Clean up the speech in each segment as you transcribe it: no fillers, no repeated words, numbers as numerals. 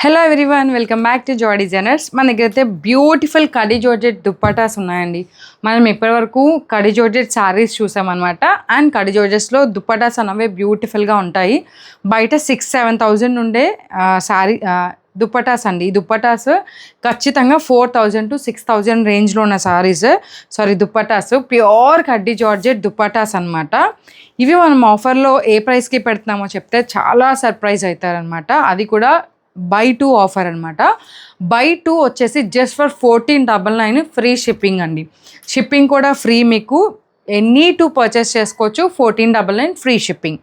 Hello everyone, welcome back to Joy designers. మన దగ్గర అయితే బ్యూటిఫుల్ కడి జార్జెట్ దుప్పటాస్ ఉన్నాయండి. మనం ఇప్పటివరకు కడి జార్జెట్ శారీస్ చూసామన్నమాట. అండ్ కడి జార్జెట్స్లో దుప్పటాస్ అనేవి బ్యూటిఫుల్గా ఉంటాయి. బయట 6-7,000 ఉండే శారీ దుప్పటాస్ అండి. ఈ దుప్పటాస్ ఖచ్చితంగా 4,000 to 6,000 రేంజ్లో ఉన్న దుప్పటాస్ ప్యూర్ కడ్డీ జార్జెట్ దుప్పటాస్ అనమాట. ఇవి మనం ఆఫర్లో ఏ ప్రైస్కి పెడుతున్నామో చెప్తే చాలా సర్ప్రైజ్ అవుతారనమాట. అది కూడా బై 2 ఆఫర్ అనమాట. బై 2 వచ్చేసి జస్ట్ ఫర్ 1499 ఫ్రీ షిప్పింగ్ అండి. షిప్పింగ్ కూడా ఫ్రీ, మీకు ఎనీ 2 పర్చేస్ చేసుకోవచ్చు. 1499 ఫ్రీ షిప్పింగ్.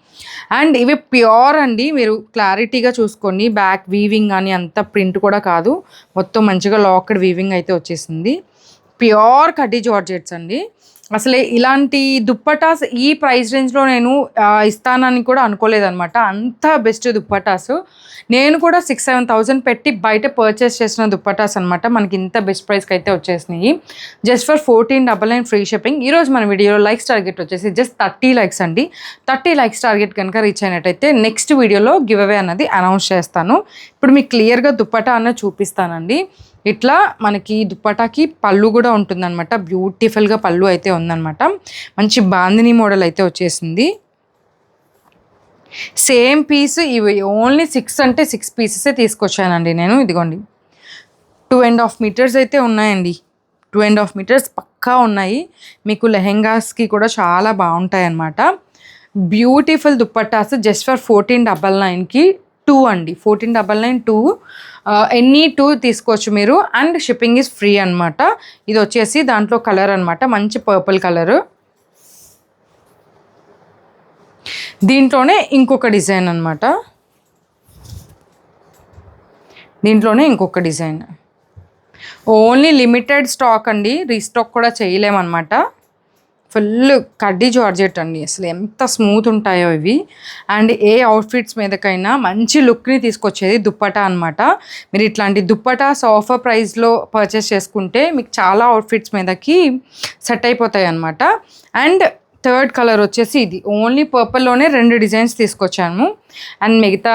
అండ్ ఇవి ప్యూర్ అండి, మీరు క్లారిటీగా చూసుకోండి. బ్యాక్ వీవింగ్ కానీ అంత ప్రింట్ కూడా కాదు, మొత్తం మంచిగా లాక్డ్ వీవింగ్ అయితే వచ్చేసింది. ప్యూర్ కడ్డీ జార్జెట్స్ అండి. అసలు ఇలాంటి దుప్పటాస్ ఈ ప్రైస్ రేంజ్లో నేను ఇస్తానని కూడా అనుకోలేదన్నమాట. అంత బెస్ట్ దుప్పటాస్. నేను కూడా 6-7,000 పెట్టి బయట పర్చేస్ చేసిన దుప్పటాస్ అనమాట. మనకి ఇంత బెస్ట్ ప్రైస్కి అయితే వచ్చేసినాయి. Just for 1499 free shipping. ఈరోజు మన వీడియోలో లైక్స్ టార్గెట్ వచ్చేసి జస్ట్ 30 లైక్స్ అండి. 30 లైక్స్ టార్గెట్ కనుక రీచ్ అయినట్టయితే నెక్స్ట్ వీడియోలో గివ్ అవే అన్నది అనౌన్స్ చేస్తాను. ఇప్పుడు మీకు క్లియర్గా దుప్పటా అన్నది చూపిస్తానండి. ఇట్లా మనకి దుప్పటాకి పళ్ళు కూడా ఉంటుందన్నమాట. బ్యూటిఫుల్గా పళ్ళు అయితే ఉందన్నమాట. మంచి బాందిని మోడల్ అయితే వచ్చేసింది. సేమ్ పీస్ ఇవి ఓన్లీ 6 అంటే 6 పీసెసే తీసుకొచ్చానండి నేను. ఇదిగోండి 2.5 మీటర్స్ అయితే ఉన్నాయండి. 2.5 మీటర్స్ పక్కా ఉన్నాయి. మీకు లెహెంగాస్కి కూడా చాలా బాగుంటాయి అన్నమాట. బ్యూటిఫుల్ దుప్పట్టాస్ జస్ట్ ఫర్ 1499కి 2 అండి. 1499 2. ఎనీ 2 తీసుకోవచ్చు మీరు. అండ్ షిప్పింగ్ ఈజ్ ఫ్రీ అనమాట. ఇది వచ్చేసి దాంట్లో కలర్ అనమాట, మంచి పర్పుల్ కలరు. దీంట్లోనే ఇంకొక డిజైన్ అనమాట. ఓన్లీ లిమిటెడ్ స్టాక్ అండి, రీస్టాక్ కూడా చేయలేమన్నమాట. ఫుల్ కడ్డీ జార్జెట్ అండి. అసలు ఎంత స్మూత్ ఉంటాయో ఇవి. అండ్ ఏ అవుట్ఫిట్స్ మీదకైనా మంచి లుక్ని తీసుకొచ్చేది దుప్పటా అనమాట. మీరు ఇట్లాంటి దుప్పటాస్ ఆఫర్ ప్రైస్లో పర్చేస్ చేసుకుంటే మీకు చాలా అవుట్ఫిట్స్ మీదకి సెట్ అయిపోతాయి అనమాట. అండ్ థర్డ్ కలర్ వచ్చేసి ఇది ఓన్లీ పర్పుల్లోనే 2 డిజైన్స్ తీసుకొచ్చాను. అండ్ మిగతా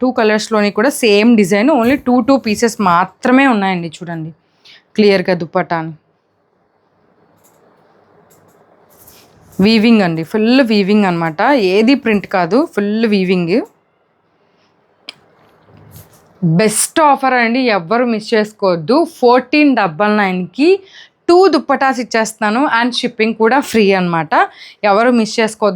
2 కలర్స్లోని కూడా సేమ్ డిజైన్, ఓన్లీ 2 పీసెస్ మాత్రమే ఉన్నాయండి. చూడండి క్లియర్గా దుప్పటాని. వీవింగ్ అండి, ఫుల్ వీవింగ్ అనమాట. ఏది ప్రింట్ కాదు, ఫుల్ వీవింగ్. బెస్ట్ ఆఫర్ అండి, ఎవ్వరు మిస్ చేసుకోవద్దు. 1499కి 2 దుప్పటాస్ ఇచ్చేస్తున్నాను. అండ్ షిప్పింగ్ కూడా ఫ్రీ అనమాట. ఎవరు మిస్ చేసుకోవద్దు.